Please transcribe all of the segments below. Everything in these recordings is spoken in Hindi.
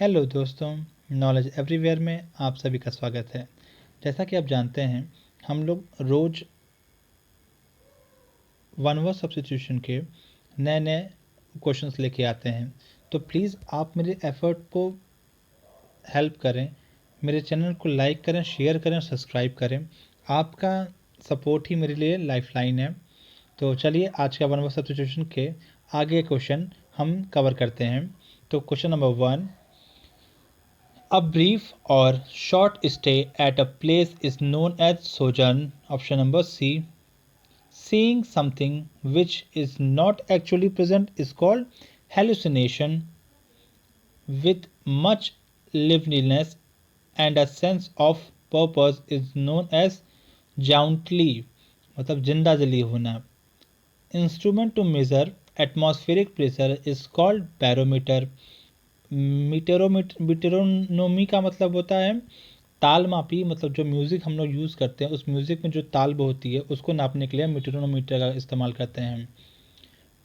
हेलो दोस्तों, नॉलेज एवरीवेयर में आप सभी का स्वागत है। जैसा कि आप जानते हैं, हम लोग रोज़ वन वर्ड सब्स्टिट्यूशन के नए नए क्वेश्चंस लेके आते हैं। तो प्लीज़ आप मेरे एफर्ट को हेल्प करें, मेरे चैनल को लाइक करें, शेयर करें, सब्सक्राइब करें। आपका सपोर्ट ही मेरे लिए लाइफलाइन है। तो चलिए आज का वन वर्ड सब्स्टिट्यूशन के आगे क्वेश्चन हम कवर करते हैं। तो question number 1, a brief or short stay at a place is known as sojourn. Option number C. Seeing something which is not actually present is called hallucination. With much liveliness and a sense of purpose is known as jauntly, मतलब जिंदा जली होना. Instrument to measure atmospheric pressure is called barometer. मीटेरोनोमी का मतलब होता है ताल मापी, मतलब जो म्यूज़िक हम लोग यूज़ करते हैं उस म्यूज़िक में जो ताल होती है उसको नापने के लिए मीटेरोनोमीटर का इस्तेमाल करते हैं।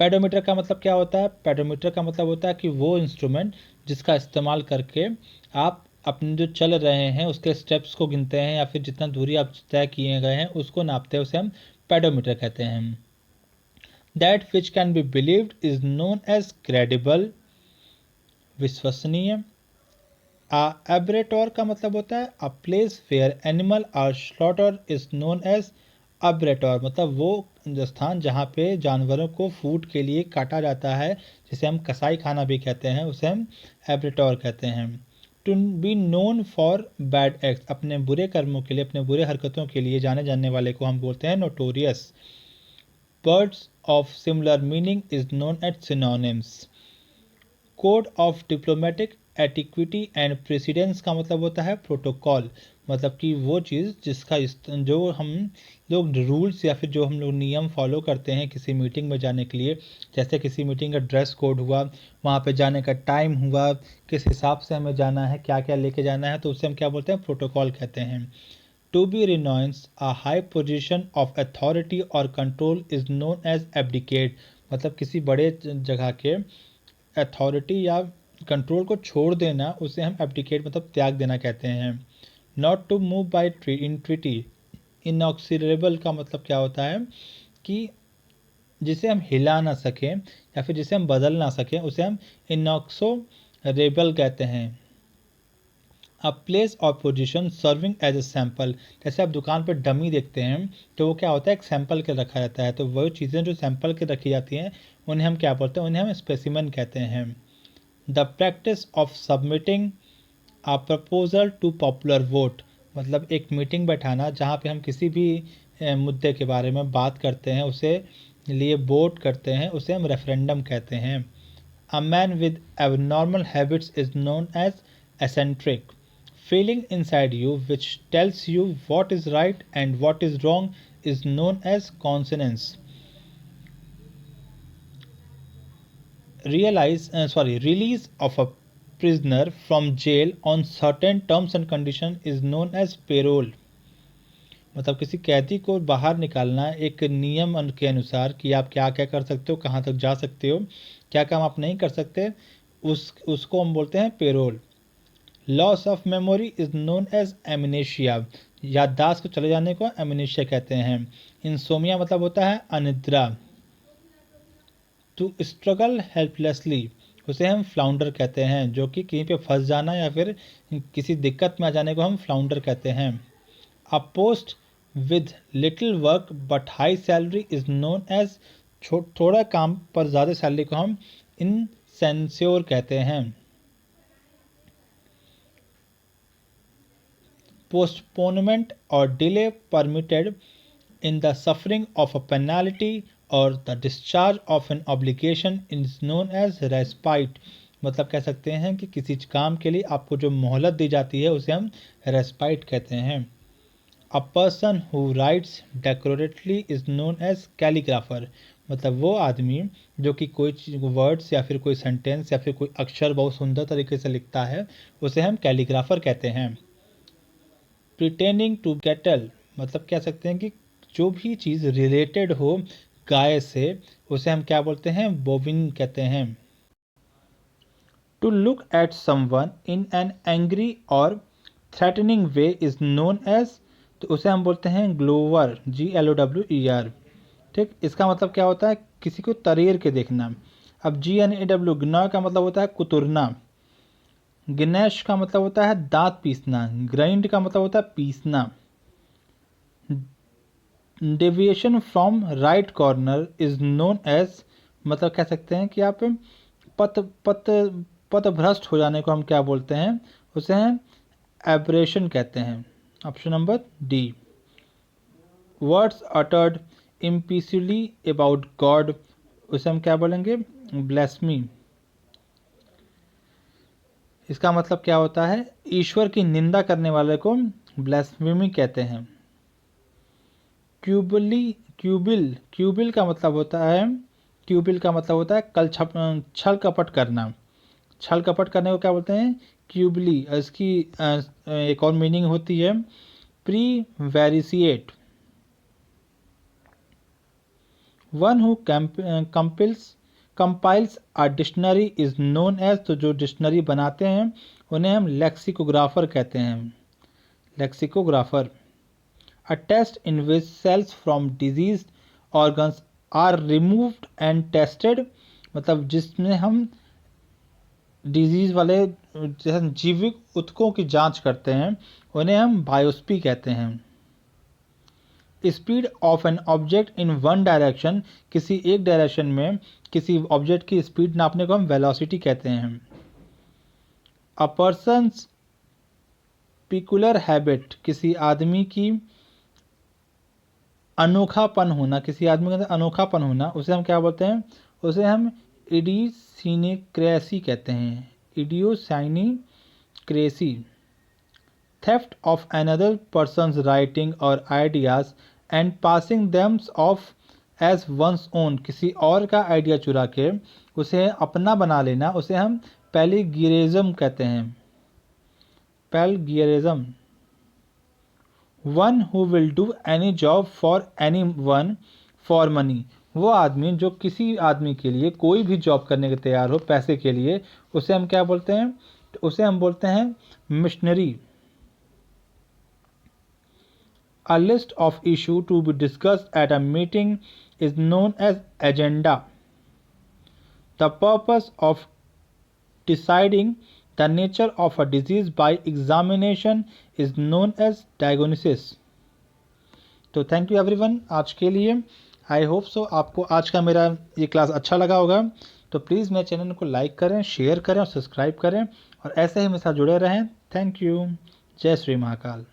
पेडोमीटर का मतलब क्या होता है? पेडोमीटर का मतलब होता है कि वो इंस्ट्रूमेंट जिसका इस्तेमाल करके आप अपने जो चल रहे हैं उसके स्टेप्स को गिनते हैं या फिर जितना दूरी आप तय किए गए हैं उसको नापते हैं, उसे हम पेडोमीटर कहते हैं। That which can be believed is known as credible, विश्वसनीय। एब्रेटोर का मतलब होता है a place where animal are slaughter is known as abattoir, मतलब वो स्थान जहाँ पे जानवरों को फूड के लिए काटा जाता है, जिसे हम कसाई खाना भी कहते हैं, उसे हम एब्रेटोर कहते हैं। To be known for bad act, अपने बुरे कर्मों के लिए, अपने बुरे हरकतों के लिए जाने जाने वाले को हम बोलते हैं notorious. Words of similar meaning is known as synonyms. Code of diplomatic etiquette and precedence का मतलब होता है प्रोटोकॉल, मतलब कि वो चीज़ जिसका जो हम लोग रूल्स या फिर जो हम लोग नियम फॉलो करते हैं किसी मीटिंग में जाने के लिए, जैसे किसी मीटिंग का ड्रेस कोड हुआ, वहाँ पे जाने का टाइम हुआ, किस हिसाब से हमें जाना है, क्या क्या लेके जाना है, तो उसे हम क्या बोलते हैं? प्रोटोकॉल कहते हैं। To be renounce a high position of authority और control is known as abdicate, मतलब किसी बड़े जगह के अथॉरिटी या कंट्रोल को छोड़ देना, उसे हम एब्डिकेट मतलब त्याग देना कहते हैं। Not to move by in treaty, inexorable का मतलब क्या होता है कि जिसे हम हिला ना सकें या फिर जिसे हम बदल ना सकें उसे हम इनऑक्सोरेबल कहते हैं। अ प्लेस और position serving as a sample, जैसे आप दुकान पर डमी देखते हैं तो वो क्या होता है? एक सैम्पल के रखा जाता है, तो वो चीज़ें जो सैम्पल के रखी जाती हैं उन्हें हम क्या बोलते हैं? उन्हें हम स्पेसिमेन कहते हैं। The practice of submitting a proposal to popular vote, मतलब एक मीटिंग बैठाना जहाँ पे हम किसी भी मुद्दे के बारे में बात करते हैं, उसे लिए वोट करते हैं, उसे हम रेफरेंडम कहते हैं। A man with abnormal habits is known as eccentric. Feeling inside you which tells you what is right and what is wrong is known as conscience. Release of a prisoner from jail on certain terms and conditions is known as parole, मतलब किसी कैदी को बाहर निकालना एक नियम के अनुसार कि आप क्या क्या कर सकते हो, कहाँ तक जा सकते हो, क्या काम आप नहीं कर सकते, उसको हम बोलते हैं parole. Loss of memory is known as amnesia, याददाश्त को चले जाने को एमनेशिया कहते हैं। इंसोमिया मतलब होता है अनिद्रा। टू स्ट्रगल हेल्पलेसली, उसे हम फ्लाउंडर कहते हैं, जो कि कहीं पे फंस जाना या फिर किसी दिक्कत में आ जाने को हम फ्लाउंडर कहते हैं। A post with little work but high salary is known as, थोड़ा काम पर ज़्यादा सैलरी को हम इनसेंस्योर कहते हैं। पोस्टपोनमेंट और delay permitted in the suffering of a penalty or the discharge of an obligation is known as respite, मतलब कह सकते हैं कि किसी काम के लिए आपको जो मोहलत दी जाती है उसे हम रेस्पाइट कहते हैं। A person who writes decoratively is known as calligrapher, मतलब वो आदमी जो कि कोई वर्ड्स या फिर कोई सेंटेंस या फिर कोई अक्षर बहुत सुंदर तरीके से लिखता है, उसे हम कैलीग्राफर कहते हैं। प्रिटेनिंग टू कैटल, मतलब कह सकते हैं कि जो भी चीज़ रिलेटेड हो गाय से, उसे हम क्या बोलते हैं? बोविन कहते हैं। To look at someone in an angry और threatening way is known as, तो उसे हम बोलते हैं ग्लोवर, GLOWER। ठीक, इसका मतलब क्या होता है, किसी को तरेर के देखना। अब GNAW, ग्नॉ का मतलब होता है कुतरना, गिनेश का मतलब होता है दांत पीसना, ग्राइंड का मतलब होता है पीसना। Deviation from right corner is known as, मतलब कह सकते हैं कि आप पथ पथ पथभ्रष्ट हो जाने को हम क्या बोलते हैं, उसे हम एब्रेशन कहते हैं। Option number D. Words uttered impiously about God, उसे हम क्या बोलेंगे, ब्लेस्मी। इसका मतलब क्या होता है, ईश्वर की निंदा करने वाले को ब्लेस्मी कहते हैं। क्यूबिल का मतलब होता है, क्यूबिल का मतलब होता है छल कपट करना। छल कपट करने को क्या बोलते हैं, क्यूबली। इसकी एक और मीनिंग होती है prevaricate. One who compiles a dictionary is known as, तो जो डिक्शनरी बनाते हैं उन्हें हम लेक्सिकोग्राफर कहते हैं, lexicographer. A test in which cells from diseased organs are removed and tested, मतलब जिसमें हम डिजीज वाले जैसे जीवित ऊतकों की जांच करते हैं उन्हें हम बायोप्सी कहते हैं। Speed of an object in one direction, किसी एक डायरेक्शन में किसी ऑब्जेक्ट की स्पीड नापने को हम वेलोसिटी कहते हैं। अ पर्सन्स पिकुलर हैबिट, किसी आदमी की अनोखापन होना, किसी आदमी के अंदर अनोखापन होना, उसे हम क्या बोलते हैं, उसे हम इडियोसिनेक्रेसी कहते हैं, idiosyncrasy. Theft of another person's writing और ideas and passing them off as one's own, किसी और का आइडिया चुरा के उसे अपना बना लेना, उसे हम पैलिगियरिज्म कहते हैं, plagiarism. One who will do any job for any one for money, वो आदमी जो किसी आदमी के लिए कोई भी जॉब करने के तैयार हो पैसे के लिए, उसे हम क्या बोलते हैं, तो उसे हम बोलते हैं missionary. A list of issue to be discussed at a meeting is known as agenda. The purpose of deciding the nature of a disease by examination is known as diagnosis. तो थैंक यू एवरीवन आज के लिए। आई होप सो आपको आज का मेरा ये क्लास अच्छा लगा होगा। तो प्लीज़ मेरे चैनल को लाइक करें, शेयर करें और सब्सक्राइब करें और ऐसे ही मेरे साथ जुड़े रहें। Thank you. जय श्री महाकाल।